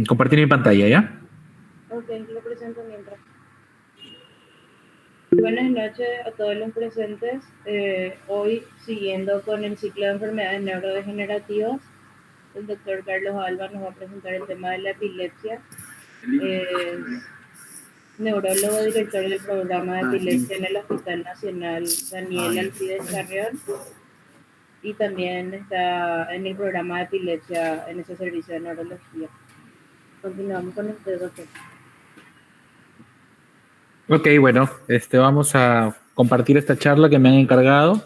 Compartir mi pantalla, ¿ya? Ok, lo presento mientras. Buenas noches a todos los presentes. Hoy, siguiendo con el ciclo de enfermedades neurodegenerativas, el doctor Carlos Alba nos va a presentar el tema de la epilepsia. Es neurólogo, director del programa de epilepsia en el Hospital Nacional Daniel Alcides Carrión y también está en el programa de epilepsia en ese servicio de neurología. Continuamos con usted, doctor. Ok, bueno, vamos a compartir esta charla que me han encargado.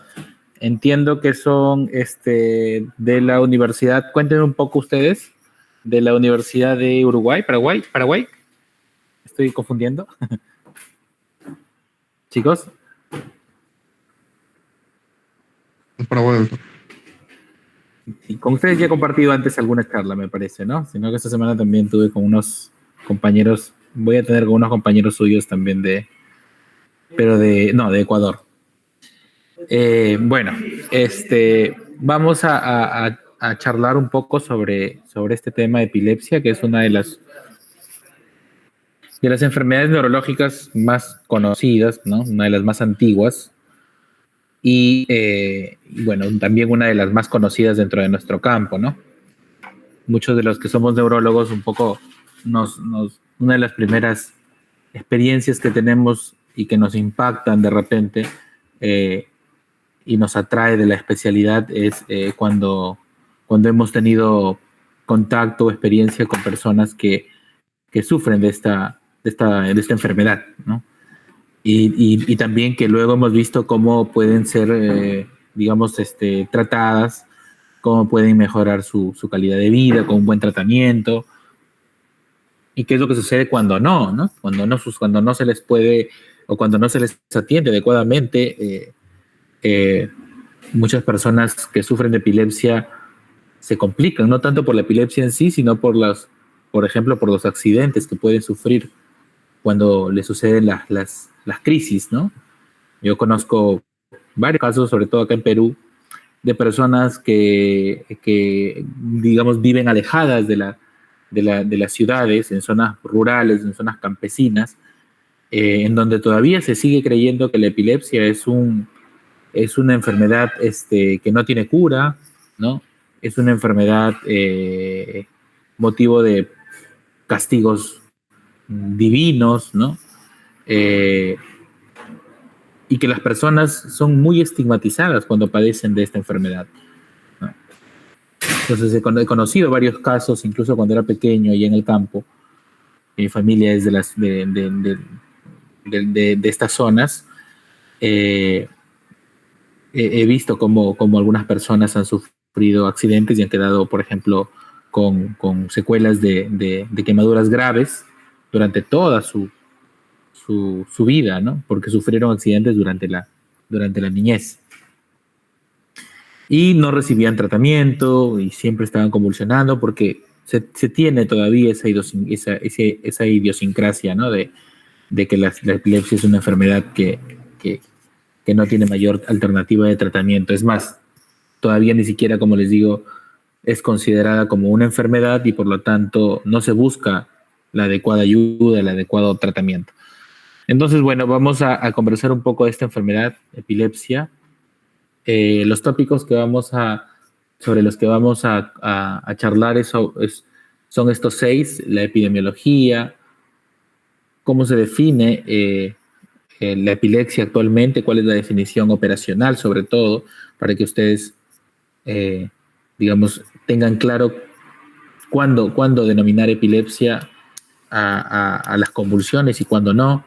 Entiendo que son de la universidad, cuéntenme un poco ustedes, de la Universidad de Uruguay, Paraguay. Estoy confundiendo. Chicos. Paraguay, doctor. Y con ustedes ya he compartido antes alguna charla, me parece, ¿no? Sino que esta semana también tuve con unos compañeros, voy a tener con unos compañeros suyos también de Ecuador. Bueno, vamos a charlar un poco sobre este tema de epilepsia, que es una de las enfermedades neurológicas más conocidas, ¿no? Una de las más antiguas y bueno, también una de las más conocidas dentro de nuestro campo, ¿no? Muchos de los que somos neurólogos un poco una de las primeras experiencias que tenemos y que nos impactan de repente y nos atrae de la especialidad es cuando hemos tenido contacto o experiencia con personas que sufren de esta enfermedad, ¿no? Y también que luego hemos visto cómo pueden ser, digamos, tratadas, cómo pueden mejorar su calidad de vida con un buen tratamiento, y qué es lo que sucede cuando no, cuando no se les puede o cuando no se les atiende adecuadamente. Muchas personas que sufren de epilepsia se complican, no tanto por la epilepsia en sí, sino por ejemplo, por los accidentes que pueden sufrir cuando les suceden las crisis, ¿no? Yo conozco varios casos, sobre todo acá en Perú, de personas que digamos, viven alejadas de las ciudades, en zonas rurales, en zonas campesinas, en donde todavía se sigue creyendo que la epilepsia es una enfermedad que no tiene cura, ¿no? Es una enfermedad motivo de castigos divinos, ¿no? Y que las personas son muy estigmatizadas cuando padecen de esta enfermedad, ¿no? Entonces he conocido varios casos, incluso cuando era pequeño y en el campo. Mi familia es de estas zonas. He visto cómo algunas personas han sufrido accidentes y han quedado, por ejemplo, con secuelas de quemaduras graves durante toda su vida, ¿no? Porque sufrieron accidentes durante la niñez. Y no recibían tratamiento y siempre estaban convulsionando porque se tiene todavía esa idiosincrasia, ¿no? De que la epilepsia es una enfermedad que no tiene mayor alternativa de tratamiento. Es más, todavía ni siquiera, como les digo, es considerada como una enfermedad y por lo tanto no se busca la adecuada ayuda, el adecuado tratamiento. Entonces, bueno, vamos a conversar un poco de esta enfermedad, epilepsia. Los tópicos sobre los que vamos a charlar son estos 6: la epidemiología, cómo se define la epilepsia actualmente, cuál es la definición operacional, sobre todo, para que ustedes, digamos, tengan claro cuándo denominar epilepsia a las convulsiones y cuándo no,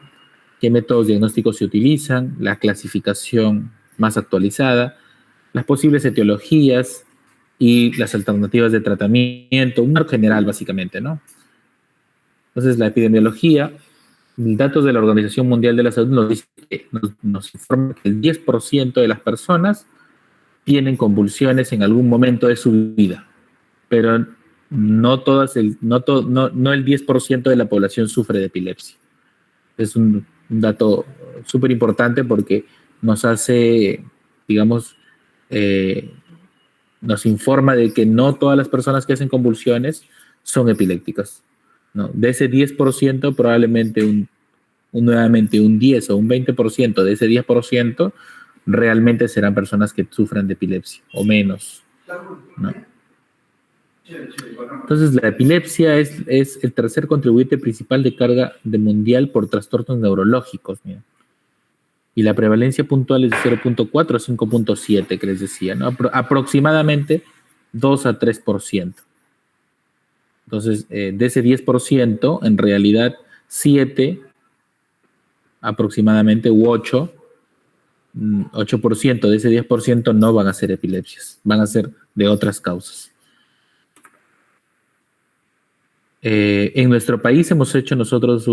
qué métodos diagnósticos se utilizan, la clasificación más actualizada, las posibles etiologías y las alternativas de tratamiento, un marco general básicamente, ¿no? Entonces, la epidemiología, datos de la Organización Mundial de la Salud nos informa que el 10% de las personas tienen convulsiones en algún momento de su vida, pero no el 10% de la población sufre de epilepsia. Es un dato súper importante porque nos hace, digamos, nos informa de que no todas las personas que hacen convulsiones son epilépticas, ¿no? De ese 10%, probablemente nuevamente un 10 o un 20% de ese 10% realmente serán personas que sufran de epilepsia, o menos, ¿no? Entonces, la epilepsia es el tercer contribuyente principal de carga de mundial por trastornos neurológicos, mira. Y la prevalencia puntual es de 0.4 a 5.7, que les decía, ¿no? Aproximadamente 2 a 3%. Entonces, de ese 10%, en realidad 7 aproximadamente, u 8% de ese 10% no van a ser epilepsias, van a ser de otras causas. En nuestro país hemos hecho nosotros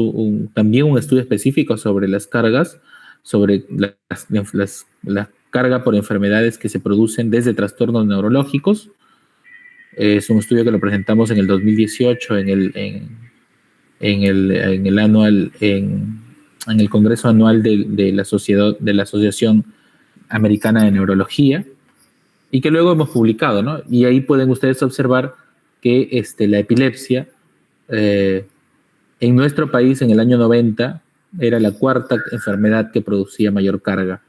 también un estudio específico sobre las cargas, sobre la carga por enfermedades que se producen desde trastornos neurológicos. Es un estudio que lo presentamos en el 2018 en el Congreso Anual de la Asociación Americana de Neurología, y que luego hemos publicado, ¿no? Y ahí pueden ustedes observar que la epilepsia en nuestro país en el año 90 era la cuarta enfermedad que producía mayor carga,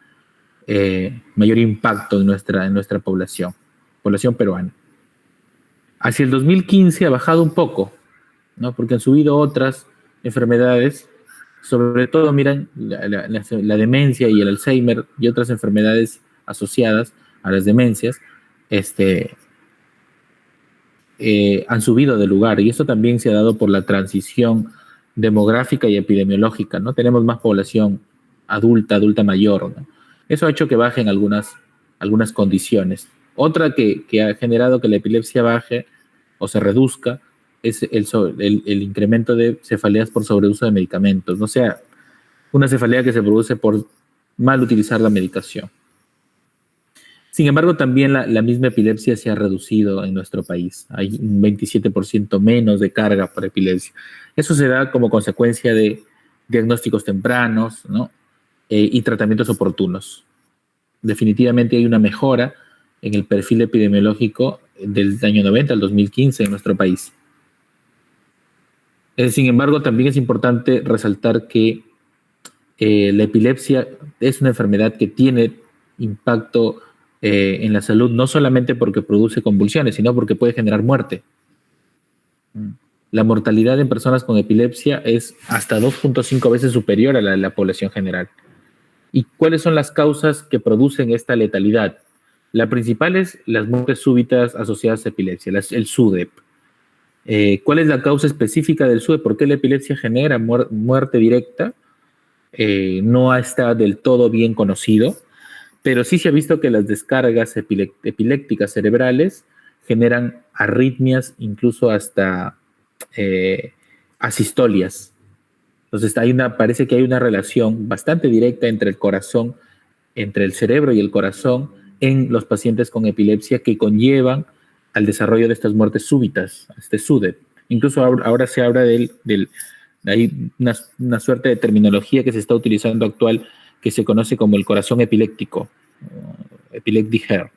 mayor impacto en nuestra población peruana. Hacia el 2015 ha bajado un poco, ¿no? Porque han subido otras enfermedades, sobre todo, miren, la demencia y el Alzheimer y otras enfermedades asociadas a las demencias, han subido de lugar, y eso también se ha dado por la transición demográfica y epidemiológica, ¿no? Tenemos más población adulta mayor, ¿no? Eso ha hecho que bajen algunas condiciones. Otra que ha generado que la epilepsia baje o se reduzca es el incremento de cefaleas por sobreuso de medicamentos, ¿no? O sea, una cefalea que se produce por mal utilizar la medicación. Sin embargo, también la misma epilepsia se ha reducido en nuestro país. Hay un 27% menos de carga por epilepsia. Eso se da como consecuencia de diagnósticos tempranos, ¿no? Y tratamientos oportunos. Definitivamente hay una mejora en el perfil epidemiológico del año 90 al 2015 en nuestro país. Sin embargo, también es importante resaltar que la epilepsia es una enfermedad que tiene impacto en la salud, no solamente porque produce convulsiones, sino porque puede generar muerte. La mortalidad en personas con epilepsia es hasta 2.5 veces superior a la población general. ¿Y cuáles son las causas que producen esta letalidad? La principal es las muertes súbitas asociadas a epilepsia, el SUDEP. ¿Cuál es la causa específica del SUDEP? ¿Por qué la epilepsia genera muerte directa? No está del todo bien conocido, pero sí se ha visto que las descargas epilépticas cerebrales generan arritmias, incluso hasta asistolias. Entonces parece que hay una relación bastante directa entre el corazón, entre el cerebro y el corazón en los pacientes con epilepsia, que conllevan al desarrollo de estas muertes súbitas, este SUDEP. Incluso ahora se habla hay una suerte de terminología que se está utilizando actual que se conoce como el corazón epiléptico, epileptic heart.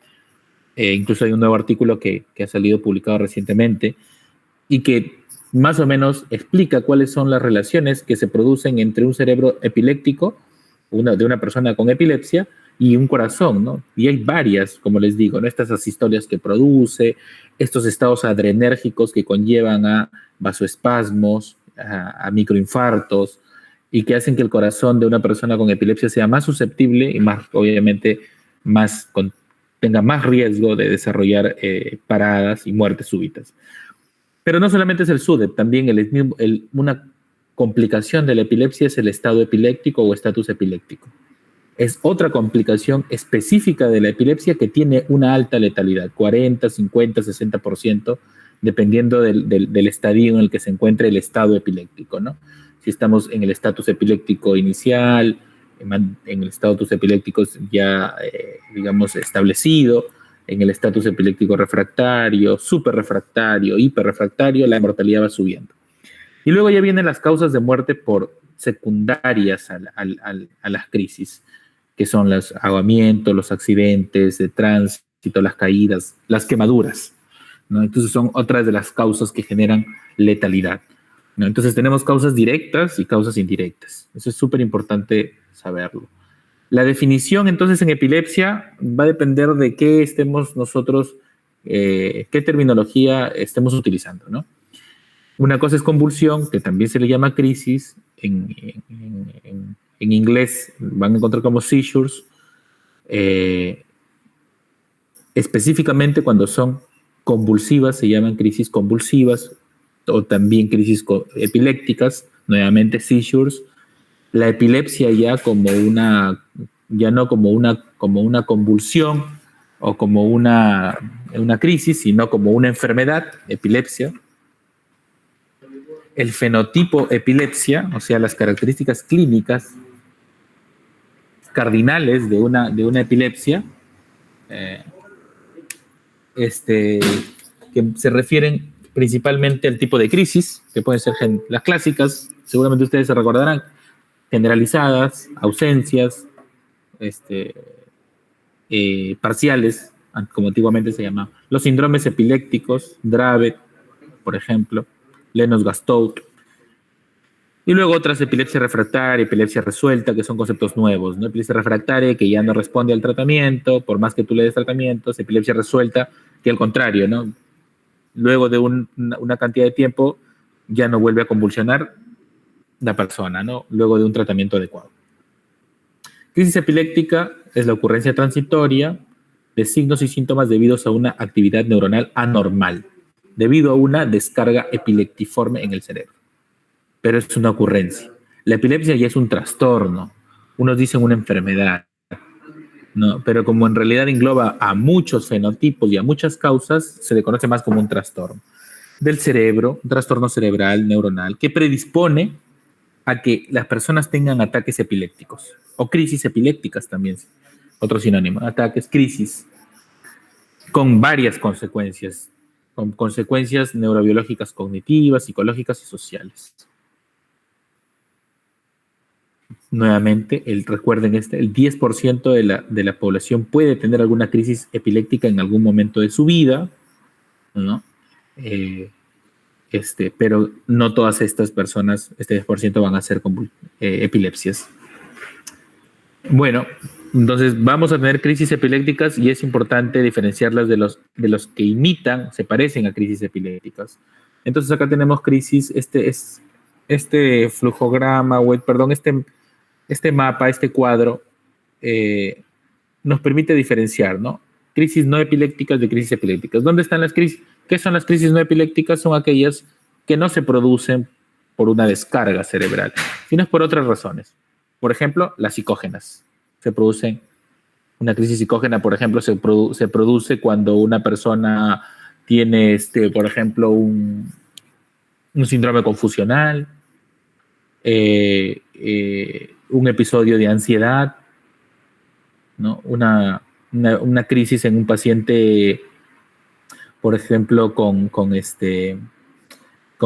Incluso hay un nuevo artículo que ha salido publicado recientemente y que más o menos explica cuáles son las relaciones que se producen entre un cerebro epiléptico, de una persona con epilepsia, y un corazón, ¿no? Y hay varias, como les digo, ¿no? Estas asistolias que produce, estos estados adrenérgicos que conllevan a vasoespasmos, a microinfartos, y que hacen que el corazón de una persona con epilepsia sea más susceptible y más, obviamente, tenga más riesgo de desarrollar paradas y muertes súbitas. Pero no solamente es el SUDEP, también una complicación de la epilepsia es el estado epiléptico o estatus epiléptico. Es otra complicación específica de la epilepsia que tiene una alta letalidad, 40, 50, 60%, dependiendo del estadio en el que se encuentre el estado epiléptico, ¿no? Si estamos en el estatus epiléptico inicial, en el estatus epiléptico ya, digamos, establecido, en el estatus epiléptico refractario, superrefractario, hiperrefractario, la mortalidad va subiendo. Y luego ya vienen las causas de muerte por secundarias a las crisis, que son los ahogamientos, los accidentes de tránsito, las caídas, las quemaduras, ¿no? Entonces son otras de las causas que generan letalidad, ¿no? Entonces tenemos causas directas y causas indirectas. Eso es súper importante saberlo. La definición entonces en epilepsia va a depender de qué estemos nosotros, qué terminología estemos utilizando, ¿no? Una cosa es convulsión, que también se le llama crisis. En inglés van a encontrar como seizures. Específicamente cuando son convulsivas se llaman crisis convulsivas o también crisis epilépticas, nuevamente seizures. La epilepsia ya no como una convulsión o como una crisis, sino como una enfermedad, epilepsia. El fenotipo epilepsia, o sea, las características clínicas cardinales de una epilepsia, que se refieren principalmente al tipo de crisis, que pueden ser las clásicas, seguramente ustedes se recordarán, generalizadas, ausencias, parciales, como antiguamente se llamaba. Los síndromes epilépticos, Dravet, por ejemplo, Lennox-Gastaut. Y luego otras, epilepsia refractaria, epilepsia resuelta, que son conceptos nuevos, ¿no? Epilepsia refractaria, que ya no responde al tratamiento, por más que tú le des tratamientos. Epilepsia resuelta, que al contrario, ¿no? Luego de una cantidad de tiempo, ya no vuelve a convulsionar la persona, ¿no? Luego de un tratamiento adecuado. Crisis epiléptica es la ocurrencia transitoria de signos y síntomas debidos a una actividad neuronal anormal, debido a una descarga epileptiforme en el cerebro. Pero es una ocurrencia. La epilepsia ya es un trastorno. Unos dicen una enfermedad, ¿no? Pero como en realidad engloba a muchos fenotipos y a muchas causas, se le conoce más como un trastorno del cerebro, un trastorno cerebral, neuronal, que predispone a que las personas tengan ataques epilépticos o crisis epilépticas también, otro sinónimo, ataques, crisis, con varias consecuencias, con consecuencias neurobiológicas, cognitivas, psicológicas y sociales. Nuevamente, recuerden, el 10% de la población puede tener alguna crisis epiléptica en algún momento de su vida, ¿no? Pero no todas estas personas, este 10% van a ser epilepsias. Bueno, entonces vamos a tener crisis epilépticas y es importante diferenciarlas de los que imitan, se parecen a crisis epilépticas. Entonces acá tenemos crisis, este flujograma, este mapa, este cuadro, nos permite diferenciar, ¿no? Crisis no epilépticas de crisis epilépticas. ¿Dónde están las crisis? ¿Qué son las crisis no epilépticas? Son aquellas que no se producen por una descarga cerebral, sino por otras razones. Por ejemplo, las psicógenas. Se producen, una crisis psicógena, por ejemplo, se produce cuando una persona tiene, por ejemplo, un síndrome confusional, un episodio de ansiedad, ¿no? Una crisis en un paciente, por ejemplo, con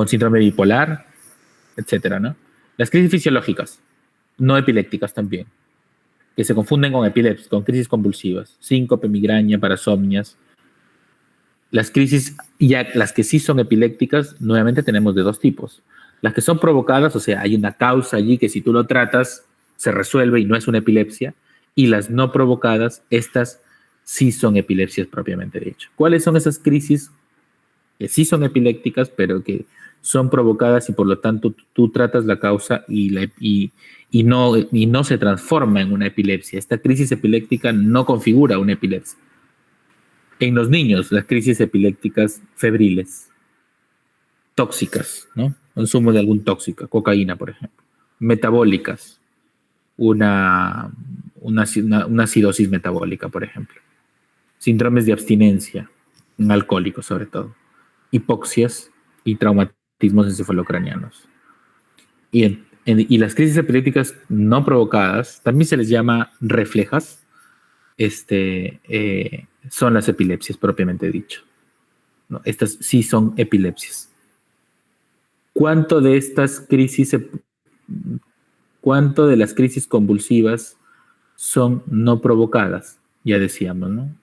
síndrome bipolar, etcétera, ¿no? Las crisis fisiológicas, no epilépticas también, que se confunden con epilepsia, con crisis convulsivas, síncope, migraña, parasomnias. Las crisis, las que sí son epilépticas, nuevamente tenemos de dos tipos. Las que son provocadas, o sea, hay una causa allí que si tú lo tratas, se resuelve y no es una epilepsia. Y las no provocadas, estas sí son epilepsias propiamente dicho. ¿Cuáles son esas crisis que sí son epilépticas, pero que son provocadas y por lo tanto tú tratas la causa y no se transforma en una epilepsia? Esta crisis epiléptica no configura una epilepsia. En los niños, las crisis epilépticas febriles, tóxicas, ¿no? Consumo de algún tóxico, cocaína, por ejemplo. Metabólicas, una acidosis metabólica, por ejemplo. Síndromes de abstinencia, en alcohólicos sobre todo. Hipoxias y traumatismos encefalocranianos. Y las crisis epilépticas no provocadas, también se les llama reflejas, son las epilepsias propiamente dicho, ¿no? Estas sí son epilepsias. ¿Cuánto de las crisis convulsivas son no provocadas? Ya decíamos, ¿no?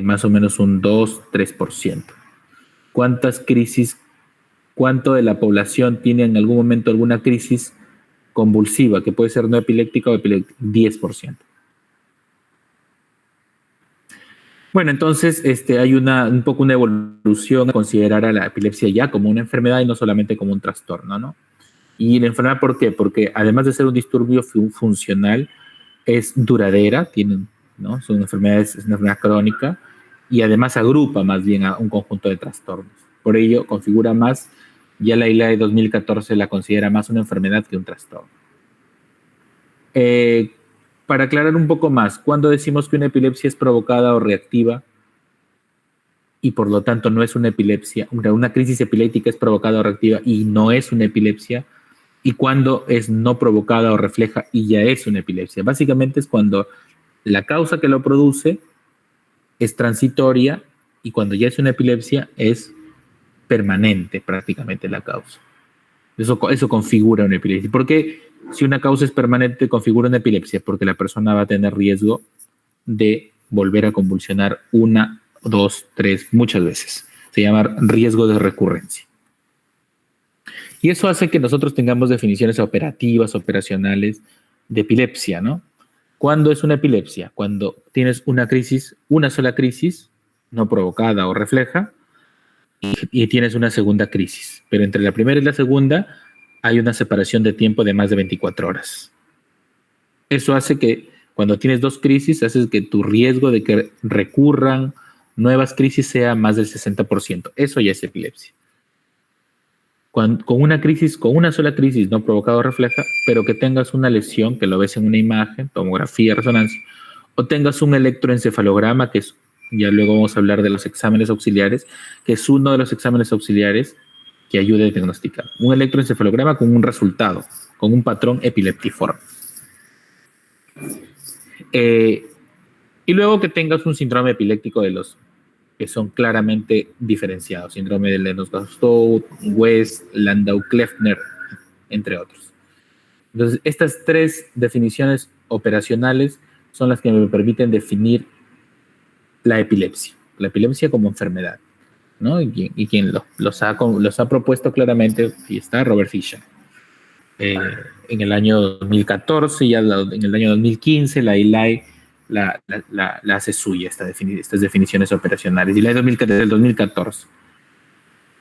más o menos un 2-3%. ¿Cuánto de la población tiene en algún momento alguna crisis convulsiva, que puede ser no epiléptica o epiléptica? 10%. Bueno, entonces hay un poco una evolución a considerar a la epilepsia ya como una enfermedad y no solamente como un trastorno, ¿no? Y la enfermedad, ¿por qué? Porque además de ser un disturbio funcional, es duradera, ¿no? Es una enfermedad crónica y además agrupa más bien a un conjunto de trastornos. Por ello, configura más, ya la ILAE 2014 la considera más una enfermedad que un trastorno. Para aclarar un poco más, ¿cuándo decimos que una epilepsia es provocada o reactiva y por lo tanto no es una epilepsia? Una crisis epiléptica es provocada o reactiva y no es una epilepsia. ¿Y cuándo es no provocada o refleja y ya es una epilepsia? Básicamente es cuando la causa que lo produce es transitoria y cuando ya es una epilepsia es permanente prácticamente la causa. Eso configura una epilepsia. ¿Por qué si una causa es permanente configura una epilepsia? Porque la persona va a tener riesgo de volver a convulsionar 1, 2, 3, muchas veces. Se llama riesgo de recurrencia. Y eso hace que nosotros tengamos definiciones operativas, operacionales de epilepsia, ¿no? ¿Cuándo es una epilepsia? Cuando tienes una crisis, una sola crisis, no provocada o refleja, y tienes una segunda crisis. Pero entre la primera y la segunda hay una separación de tiempo de más de 24 horas. Eso hace que cuando tienes dos crisis, hace que tu riesgo de que recurran nuevas crisis sea más del 60%. Eso ya es epilepsia. Con una sola crisis no provocada o refleja, pero que tengas una lesión, que lo ves en una imagen, tomografía, resonancia, o tengas un electroencefalograma, que es, ya luego vamos a hablar de los exámenes auxiliares, que es uno de los exámenes auxiliares que ayuda a diagnosticar. Un electroencefalograma con un resultado, con un patrón epileptiforme. Y luego que tengas un síndrome epiléptico de los que son claramente diferenciados, síndrome de Lennox-Gastaut, West, Landau-Kleffner, entre otros. Entonces, estas tres definiciones operacionales son las que me permiten definir la epilepsia como enfermedad, ¿no? Y quien los ha propuesto claramente, y está Robert Fisher. En el año 2014, ya en el año 2015, la ILAE la hace suya, estas definiciones operacionales. Y la del 2014.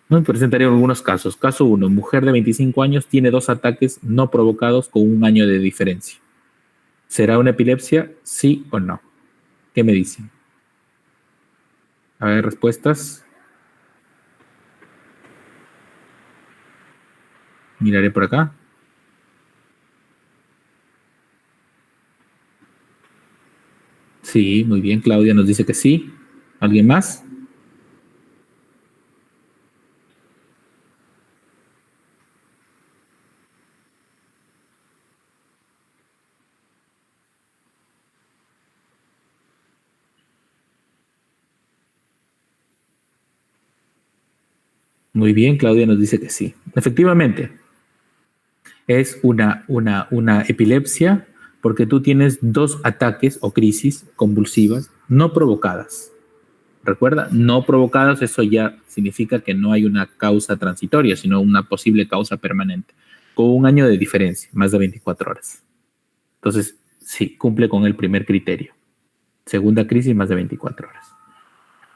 ¿No? Presentaré algunos casos. Caso 1, mujer de 25 años tiene 2 ataques no provocados con 1 año de diferencia. ¿Será una epilepsia? ¿Sí o no? ¿Qué me dicen? A ver, respuestas. Miraré por acá. Sí, muy bien, Claudia nos dice que sí. ¿Alguien más? Muy bien, Claudia nos dice que sí. Efectivamente, es una epilepsia porque tú tienes 2 ataques o crisis convulsivas no provocadas. Recuerda, no provocadas, eso ya significa que no hay una causa transitoria, sino una posible causa permanente, con 1 año de diferencia, más de 24 horas. Entonces, sí, cumple con el primer criterio. Segunda crisis, más de 24 horas.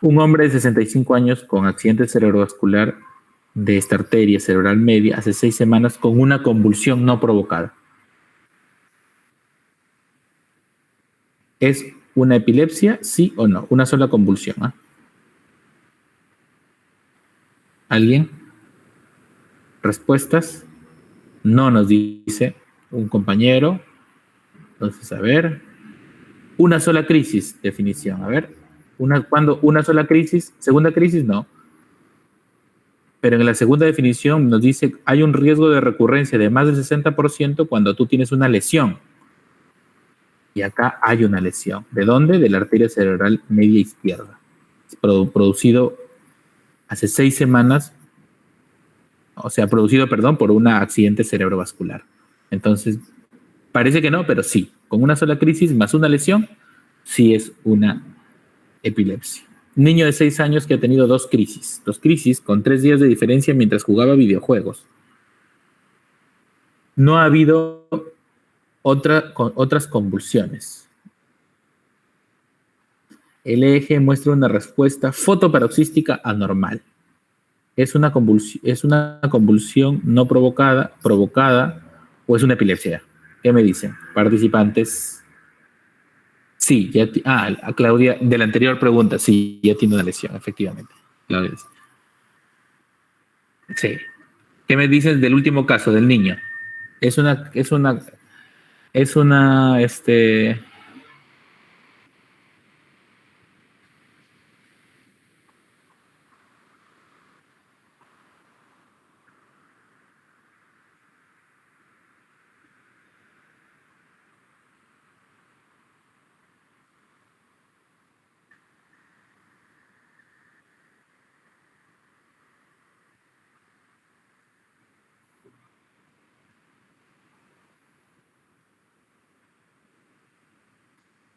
Un hombre de 65 años con accidente cerebrovascular de esta arteria cerebral media hace 6 semanas con una convulsión no provocada. ¿Es una epilepsia, sí o no? Una sola convulsión. ¿Eh? ¿Alguien? ¿Respuestas? No nos dice un compañero. Entonces, a ver. Una sola crisis, definición. A ver. ¿Cuándo una sola crisis? ¿Segunda crisis? No. Pero en la segunda definición nos dice hay un riesgo de recurrencia de más del 60% cuando tú tienes una lesión. Y acá hay una lesión. ¿De dónde? De la arteria cerebral media izquierda. Producido hace 6 semanas, o sea, producido, perdón, por un accidente cerebrovascular. Entonces, parece que no, pero sí. Con una sola crisis más una lesión, sí es una epilepsia. Niño de 6 años que ha tenido dos crisis con 3 días de diferencia mientras jugaba videojuegos. No ha habido otras convulsiones. El EEG muestra una respuesta fotoparoxística anormal. ¿Es una convulsión no provocada o es una epilepsia? ¿Qué me dicen? Participantes. Sí, a Claudia, de la anterior pregunta, sí, ya tiene una lesión, efectivamente. Claudia dice. Sí. ¿Qué me dices del último caso, del niño? Es una,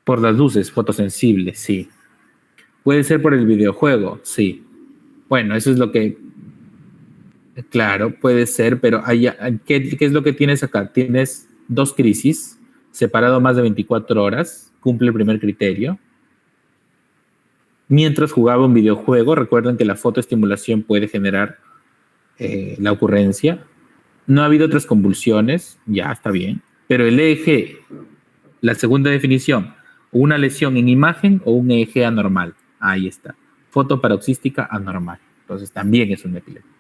por las luces, fotosensible, sí. Puede ser por el videojuego, sí. Bueno, eso es lo que... Claro, puede ser, pero ¿qué es lo que tienes acá? Tienes 2 crisis, separado más de 24 horas, cumple el primer criterio. Mientras jugaba un videojuego, recuerden que la fotoestimulación puede generar la ocurrencia. No ha habido otras convulsiones, ya está bien, pero el EEG, la segunda definición, una lesión en imagen o un EEG anormal, ahí está, fotoparoxística anormal, entonces también es una epilepsia.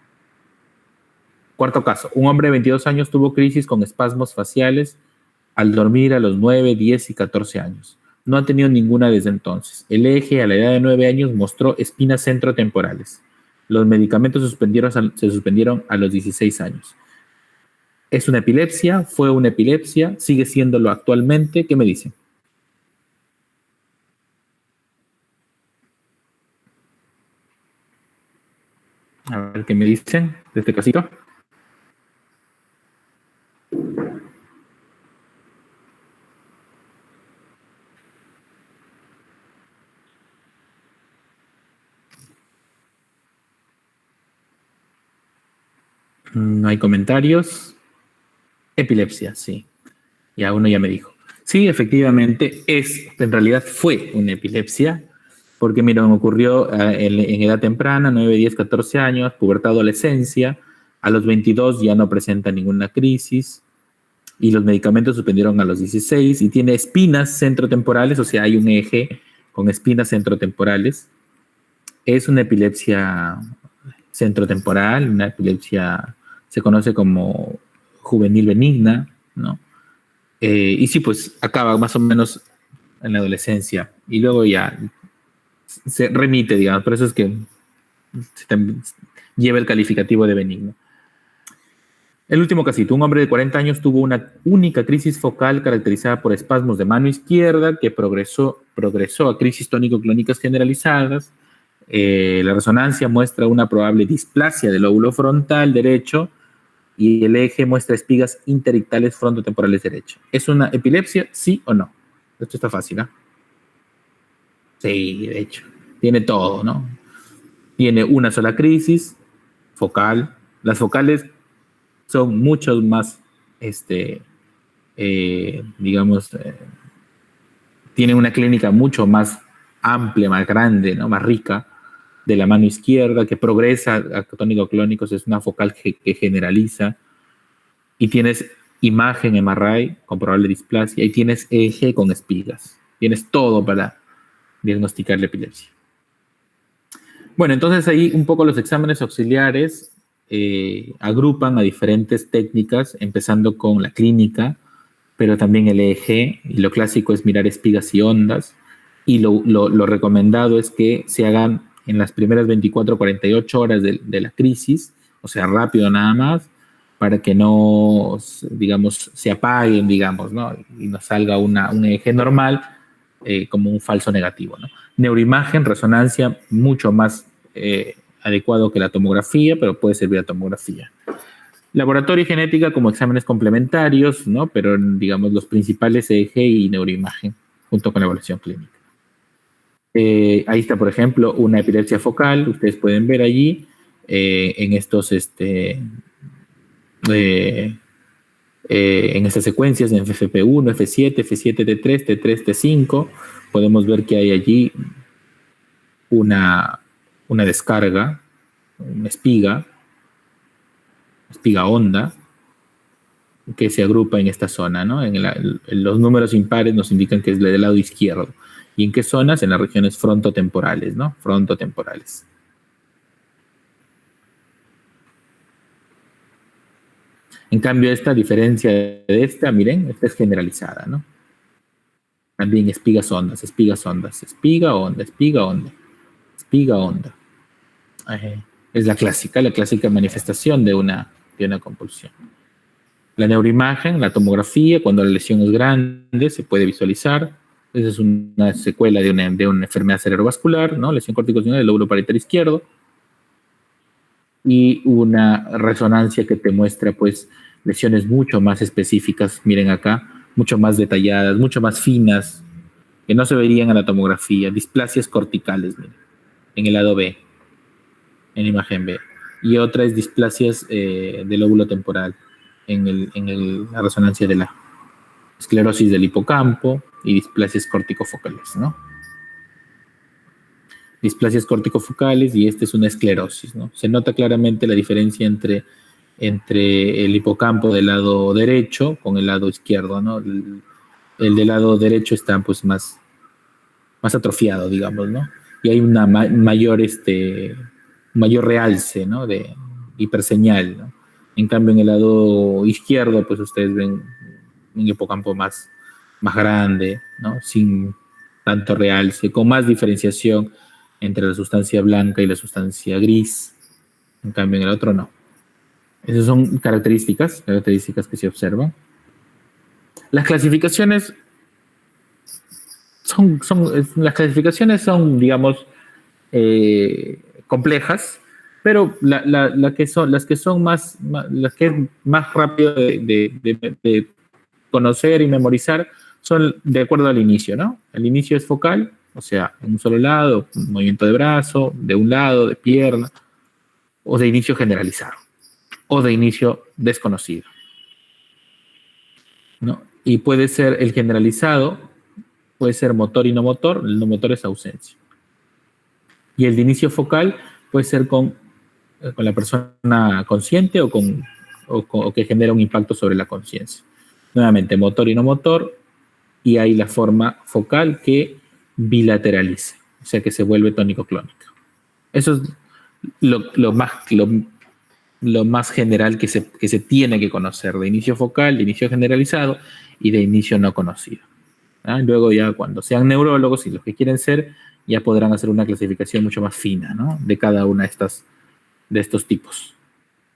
Cuarto caso, un hombre de 22 años tuvo crisis con espasmos faciales al dormir a los 9, 10 y 14 años. No ha tenido ninguna desde entonces. El EEG a la edad de 9 años mostró espinas centrotemporales. Los medicamentos se suspendieron a los 16 años. ¿Es una epilepsia? ¿Fue una epilepsia? ¿Sigue siéndolo actualmente? ¿Qué me dicen? A ver qué me dicen de este casito. No hay comentarios. Epilepsia, sí. Ya uno ya me dijo. Sí, efectivamente, en realidad fue una epilepsia, porque mira, me ocurrió en edad temprana, 9, 10, 14 años, pubertad, adolescencia. A los 22 ya no presenta ninguna crisis y los medicamentos suspendieron a los 16 y tiene espinas centrotemporales, o sea, hay un eje con espinas centrotemporales. Es una epilepsia centrotemporal, una epilepsia se conoce como juvenil benigna, ¿no? Y sí, pues acaba más o menos en la adolescencia y luego ya se remite, digamos, por eso es que lleva el calificativo de benigno. El último casito, un hombre de 40 años tuvo una única crisis focal caracterizada por espasmos de mano izquierda que progresó a crisis tónico-clónicas generalizadas. La resonancia muestra una probable displasia del lóbulo frontal derecho y el eje muestra espigas interictales frontotemporales derecho. ¿Es una epilepsia, sí o no? Esto está fácil, ¿no? Sí, de hecho. Tiene todo, ¿no? Tiene una sola crisis focal. Las focales son mucho más, tienen una clínica mucho más amplia, más grande, ¿no? Más rica de la mano izquierda, que progresa a tónico-clónicos, es una focal que generaliza, y tienes imagen MRI con probable displasia, y tienes EEG con espigas. Tienes todo para diagnosticar la epilepsia. Bueno, entonces ahí un poco los exámenes auxiliares agrupan a diferentes técnicas, empezando con la clínica, pero también el EEG, y lo clásico es mirar espigas y ondas, y lo recomendado es que se hagan en las primeras 24 48 horas de la crisis, o sea, rápido nada más, para que no, digamos, se apaguen, digamos, ¿no? Y nos salga un EEG normal como un falso negativo, ¿no? Neuroimagen, resonancia, mucho más adecuado que la tomografía, pero puede servir la tomografía. Laboratorio y genética como exámenes complementarios, ¿no? Pero, digamos, los principales EEG y neuroimagen, junto con la evaluación clínica. Ahí está, por ejemplo, una epilepsia focal. Ustedes pueden ver allí en estos, en estas secuencias, en FFP1, F7, F7, T3, T3, T5, podemos ver que hay allí una descarga, una espiga honda, que se agrupa en esta zona, ¿no? Los números impares nos indican que es del lado izquierdo. ¿Y en qué zonas? En las regiones frontotemporales, ¿no? Frontotemporales. En cambio, esta diferencia de esta, miren, esta es generalizada, ¿no? También espigas ondas, espiga onda, espiga onda. Es la clásica manifestación de una compulsión. La neuroimagen, la tomografía, cuando la lesión es grande, se puede visualizar. Esa es una secuela de una enfermedad cerebrovascular, ¿no? Lesión corticosteroidal del lóbulo parietal izquierdo. Y una resonancia que te muestra, pues, lesiones mucho más específicas, miren acá, mucho más detalladas, mucho más finas, que no se verían en la tomografía. Displasias corticales, miren, en el lado B, en la imagen B. Y otra es displasias del lóbulo temporal, en la resonancia de la esclerosis del hipocampo y displasias corticofocales, ¿no? Displasias corticofocales, y esta es una esclerosis, ¿no? Se nota claramente la diferencia entre el hipocampo del lado derecho con el lado izquierdo, ¿no? El del lado derecho está, pues, más atrofiado, digamos, ¿no? Y hay una mayor realce, ¿no? De hiperseñal, ¿no? En cambio, en el lado izquierdo, pues ustedes ven un hipocampo más grande, ¿no? Sin tanto realce, con más diferenciación entre la sustancia blanca y la sustancia gris. En cambio, en el otro no. Esas son características que se observan. Las clasificaciones son, digamos, complejas, pero las que es más rápido de conocer y memorizar son de acuerdo al inicio, ¿no? El inicio es focal, o sea, en un solo lado, un movimiento de brazo, de un lado, de pierna, o de inicio generalizado, o de inicio desconocido, ¿no? Y puede ser el generalizado, puede ser motor y no motor. El no motor es ausencia. Y el de inicio focal puede ser con la persona consciente o que genera un impacto sobre la conciencia. Nuevamente, motor y no motor, y hay la forma focal que bilateraliza, o sea, que se vuelve tónico-clónica. Eso es lo más general que se tiene que conocer, de inicio focal, de inicio generalizado y de inicio no conocido. ¿Ah? Luego ya cuando sean neurólogos y los que quieren ser, ya podrán hacer una clasificación mucho más fina, ¿no? De cada una de estos tipos.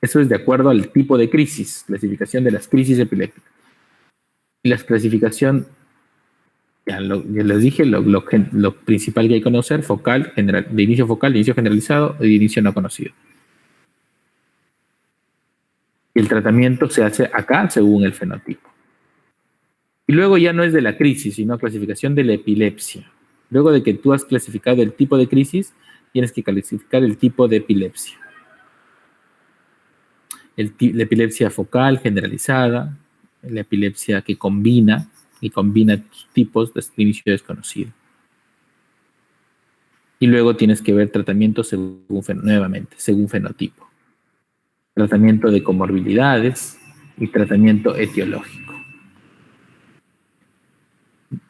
Eso es de acuerdo al tipo de crisis, clasificación de las crisis epilépticas. Y la clasificación, ya les dije, lo principal que hay que conocer, focal, de inicio focal, de inicio generalizado y de inicio no conocido. Y el tratamiento se hace acá según el fenotipo. Y luego ya no es de la crisis, sino clasificación de la epilepsia. Luego de que tú has clasificado el tipo de crisis, tienes que clasificar el tipo de epilepsia. La epilepsia focal generalizada, la epilepsia que combina tipos de inicio desconocido. Y luego tienes que ver tratamiento nuevamente, según fenotipo. Tratamiento de comorbilidades y tratamiento etiológico.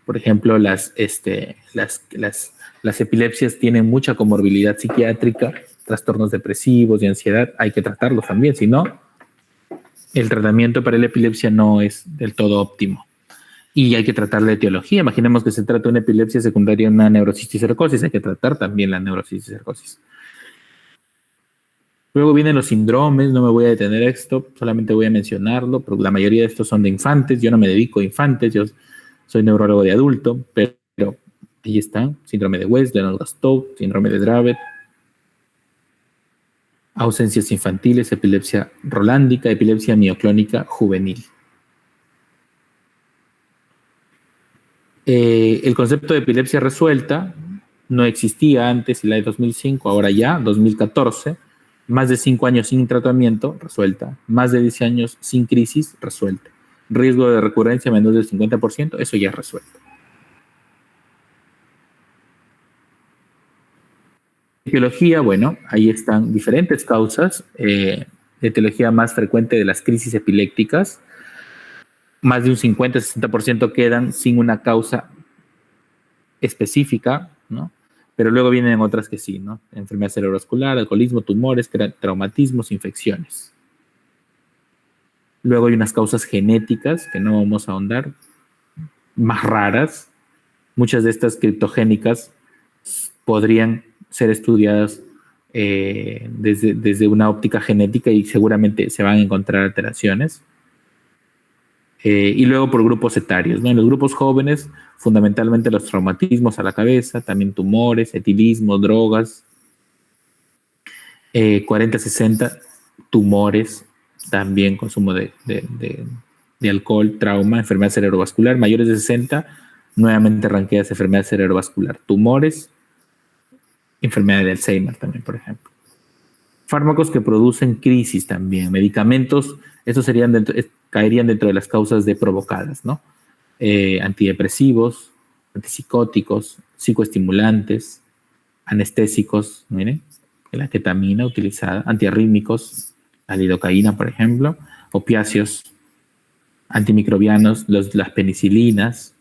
Por ejemplo, las epilepsias tienen mucha comorbilidad psiquiátrica, trastornos depresivos y ansiedad. Hay que tratarlos también, si no, el tratamiento para la epilepsia no es del todo óptimo. Y hay que tratar la etiología. Imaginemos que se trata de una epilepsia secundaria a una neurocisticercosis. Hay que tratar también la neurocisticercosis. Luego vienen los síndromes. No me voy a detener a esto, solamente voy a mencionarlo, pero la mayoría de estos son de infantes. Yo no me dedico a infantes, yo soy neurólogo de adulto, pero ahí están. Síndrome de West, Lennox-Gastaut, síndrome de Dravet, ausencias infantiles, epilepsia rolándica, epilepsia mioclónica juvenil. El concepto de epilepsia resuelta no existía antes, y la de 2005, ahora ya, 2014, más de 5 años sin tratamiento, resuelta. Más de 10 años sin crisis, resuelta. Riesgo de recurrencia menor del 50%, eso ya es resuelto. Etiología, bueno, ahí están diferentes causas. La etiología más frecuente de las crisis epilépticas, más de un 50-60% quedan sin una causa específica, ¿no? Pero luego vienen otras que sí, ¿no? Enfermedad cerebrovascular, alcoholismo, tumores, traumatismos, infecciones. Luego hay unas causas genéticas que no vamos a ahondar, más raras. Muchas de estas criptogénicas podrían ser estudiadas desde una óptica genética y seguramente se van a encontrar alteraciones. Y luego por grupos etarios, ¿no? En los grupos jóvenes, fundamentalmente los traumatismos a la cabeza, también tumores, etilismo, drogas. 40-60, tumores, también consumo de alcohol, trauma, enfermedad cerebrovascular. Mayores de 60, nuevamente ranqueadas enfermedad cerebrovascular, tumores, enfermedad de Alzheimer también, por ejemplo. Fármacos que producen crisis también, medicamentos, estos caerían dentro de las causas de provocadas, ¿no? Antidepresivos, antipsicóticos, psicoestimulantes, anestésicos, miren, la ketamina utilizada, antiarrítmicos, la lidocaína, por ejemplo, opiáceos, antimicrobianos, las penicilinas,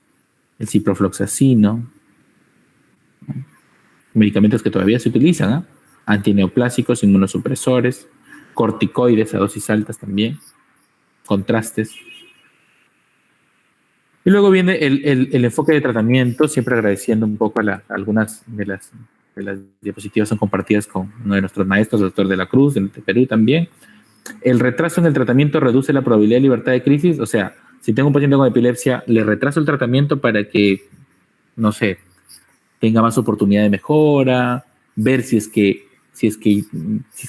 el ciprofloxacino, medicamentos que todavía se utilizan, ¿eh? Antineoplásicos, inmunosupresores, corticoides a dosis altas también, contrastes. Y luego viene el enfoque de tratamiento, siempre agradeciendo un poco algunas de las diapositivas son compartidas con uno de nuestros maestros, el doctor de la Cruz, de Perú también. El retraso en el tratamiento reduce la probabilidad de libertad de crisis, o sea, si tengo un paciente con epilepsia, le retraso el tratamiento para que, no sé, tenga más oportunidad de mejora, ver si es que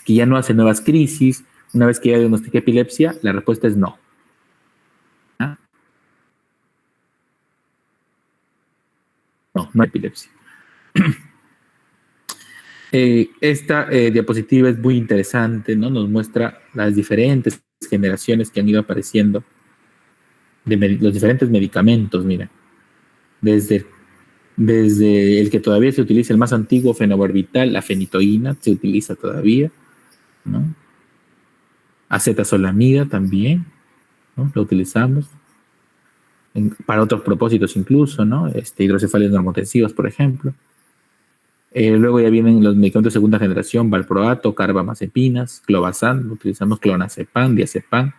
ya no hace nuevas crisis. Una vez que ya diagnostiqué epilepsia, la respuesta es no. ¿Ah? No hay epilepsia. Esta diapositiva es muy interesante, ¿no? Nos muestra las diferentes generaciones que han ido apareciendo de los diferentes medicamentos, mira. Desde el que todavía se utiliza, el más antiguo, fenobarbital, la fenitoína, se utiliza todavía, ¿no? Acetazolamida también, ¿no? Lo utilizamos para otros propósitos incluso, ¿no? Hidrocefalias normotensivas, por ejemplo. Luego ya vienen los medicamentos de segunda generación, valproato, carbamazepinas, clobazam, utilizamos clonazepam, diazepam.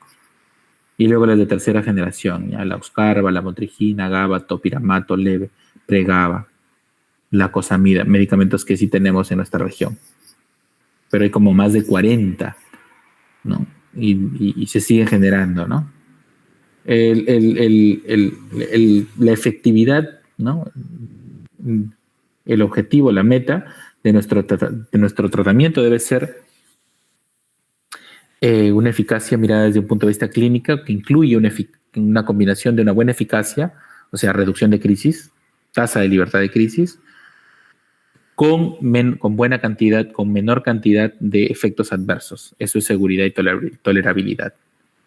Y luego las de tercera generación, ya la Oscarba, la motrigina, GABA, topiramato, leve, pregaba, la cosamida, medicamentos que sí tenemos en nuestra región. Pero hay como más de 40, ¿no? Y se siguen generando, ¿no? La efectividad, ¿no? El objetivo, la meta de nuestro tratamiento debe ser una eficacia mirada desde un punto de vista clínico que incluye una combinación de una buena eficacia, o sea, reducción de crisis, tasa de libertad de crisis, con buena cantidad, con menor cantidad de efectos adversos. Eso es seguridad y tolerabilidad.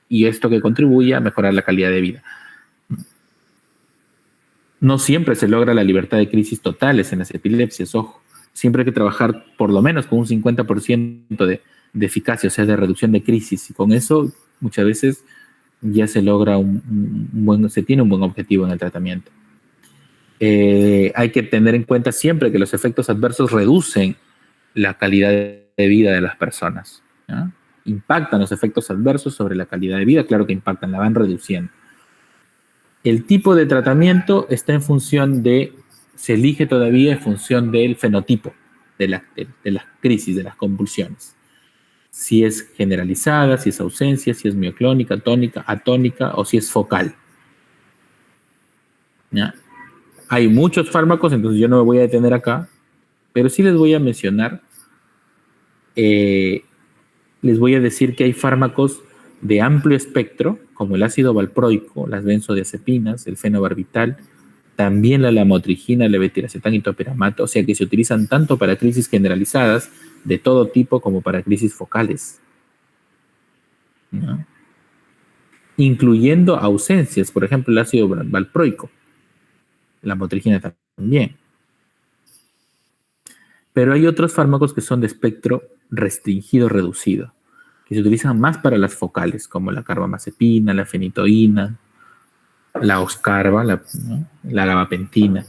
Y esto que contribuye a mejorar la calidad de vida. No siempre se logra la libertad de crisis totales en las epilepsias, ojo. Siempre hay que trabajar por lo menos con un 50% de eficacia, o sea, de reducción de crisis. Y con eso, muchas veces, ya se logra se tiene un buen objetivo en el tratamiento. Hay que tener en cuenta siempre que los efectos adversos reducen la calidad de vida de las personas, ¿no? Impactan los efectos adversos sobre la calidad de vida, claro que impactan, la van reduciendo. El tipo de tratamiento está en función se elige todavía en función del fenotipo de las crisis, de las convulsiones. Si es generalizada, si es ausencia, si es mioclónica, tónica, atónica o si es focal. ¿Ya? Hay muchos fármacos, entonces yo no me voy a detener acá, pero sí les voy a mencionar, les voy a decir que hay fármacos de amplio espectro, como el ácido valproico, las benzodiazepinas, el fenobarbital, también la lamotrigina, levetiracetam y topiramato, o sea que se utilizan tanto para crisis generalizadas de todo tipo como para crisis focales, ¿no? Incluyendo ausencias, por ejemplo, el ácido valproico, la motrigina también. Pero hay otros fármacos que son de espectro restringido, reducido, que se utilizan más para las focales, como la carbamazepina, la fenitoína, la oscarba, la gabapentina.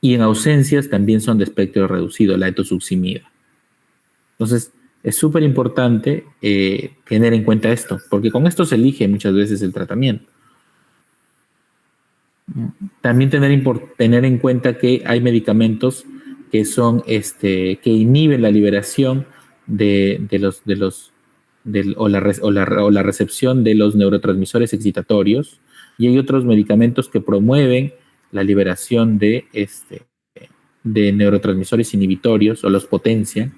Y en ausencias también son de espectro reducido, la etosuximida. Entonces, es súper importante tener en cuenta esto, porque con esto se elige muchas veces el tratamiento. También tener en cuenta que hay medicamentos que son que inhiben la liberación o la recepción de los neurotransmisores excitatorios, y hay otros medicamentos que promueven la liberación de neurotransmisores inhibitorios o los potencian,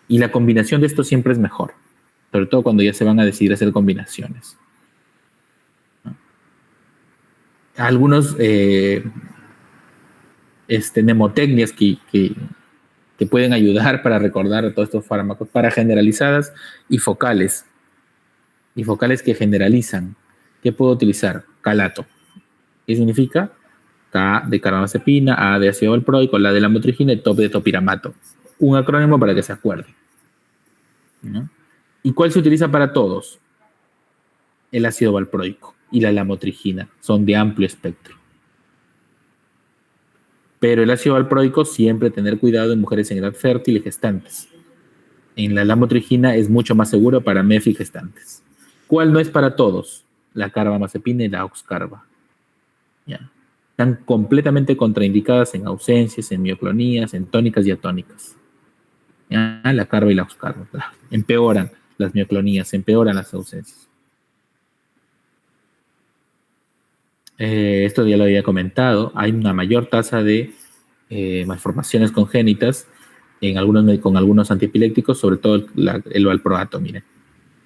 y la combinación de estos siempre es mejor, sobre todo cuando ya se van a decidir hacer combinaciones. Algunos mnemotecnias que pueden ayudar para recordar todos estos fármacos, para generalizadas y focales que generalizan. ¿Qué puedo utilizar? Calato. ¿Qué significa? K de carbamazepina, A de ácido valproico, la de lamotrigina y top de topiramato. Un acrónimo para que se acuerde, ¿no? ¿Y cuál se utiliza para todos? El ácido valproico y la lamotrigina son de amplio espectro. Pero el ácido valproico siempre tener cuidado en mujeres en edad fértil y gestantes. En la lamotrigina es mucho más seguro para MEF y gestantes. ¿Cuál no es para todos? La carbamazepina y la oxcarba. ¿Ya? Están completamente contraindicadas en ausencias, en mioclonías, en tónicas y atónicas. ¿Ya? La carba y la oxcarba. Empeoran las mioclonías, empeoran las ausencias. Esto ya lo había comentado. Hay una mayor tasa de malformaciones congénitas con algunos antiepilépticos, sobre todo el valproato, miren.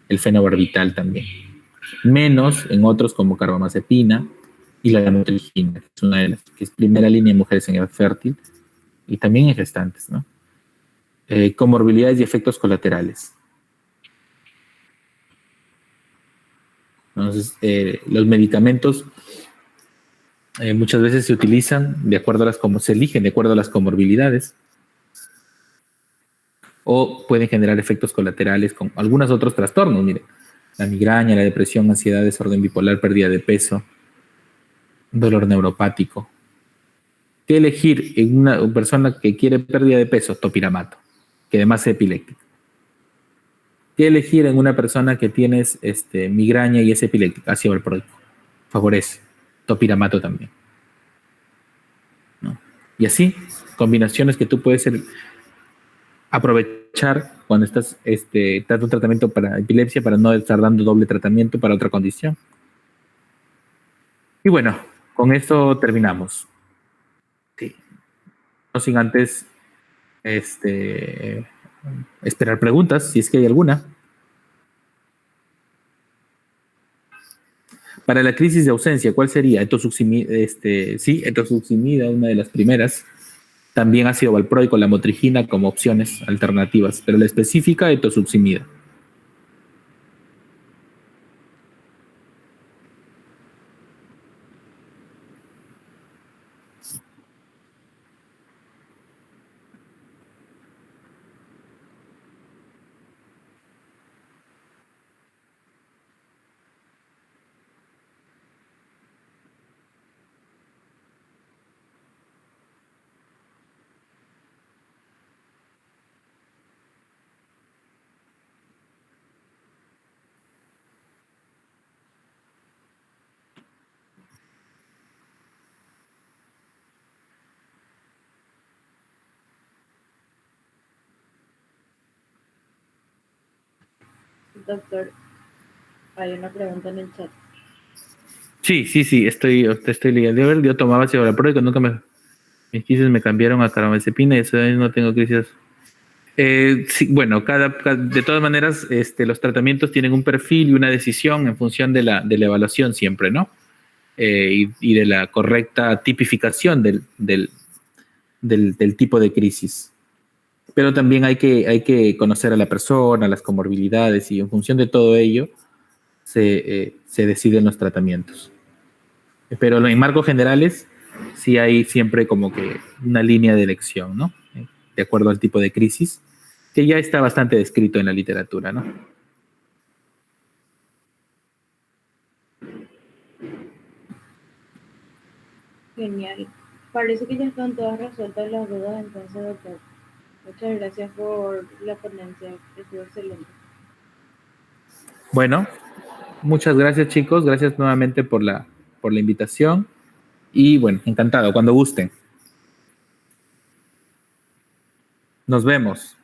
El fenobarbital también. Menos en otros como carbamazepina y la lamotrigina, que es una de las que es primera línea en mujeres en edad fértil y también en gestantes, ¿no? Comorbilidades y efectos colaterales. Entonces, los medicamentos muchas veces se utilizan se eligen de acuerdo a las comorbilidades, o pueden generar efectos colaterales con algunos otros trastornos, miren, la migraña, la depresión, ansiedad, desorden bipolar, pérdida de peso, dolor neuropático. ¿Qué elegir en una persona que quiere pérdida de peso? Topiramato, que además es epiléptico. ¿Qué elegir en una persona que tiene migraña y es epiléptica? Ácido valproico. Favorece. Topiramato también, ¿no? Y así, combinaciones que tú puedes aprovechar cuando estás dando un tratamiento para epilepsia, para no estar dando doble tratamiento para otra condición. Y bueno, con esto terminamos. Sí. No sin antes esperar preguntas, si es que hay alguna. Para la crisis de ausencia, ¿cuál sería? Etosuximida, etosuximida, una de las primeras. También ácido valproico, lamotrigina como opciones alternativas, pero la específica, etosuximida. Doctor, hay una pregunta en el chat. Sí, te estoy leyendo. Yo tomaba ácido valproico, nunca mis crisis me cambiaron a carbamazepina y eso no tengo crisis. Sí, bueno, de todas maneras, los tratamientos tienen un perfil y una decisión en función de la evaluación siempre, ¿no? y de la correcta tipificación del tipo de crisis. Pero también hay que conocer a la persona, las comorbilidades, y en función de todo ello se deciden los tratamientos. Pero en marcos generales sí hay siempre como que una línea de elección, ¿no? De acuerdo al tipo de crisis, que ya está bastante descrito en la literatura, ¿no? Genial. Parece que ya están todas resueltas las dudas, entonces, doctor. Muchas gracias por la ponencia, estuvo excelente. Bueno, muchas gracias, chicos. Gracias nuevamente por la invitación. Y bueno, encantado, cuando gusten. Nos vemos.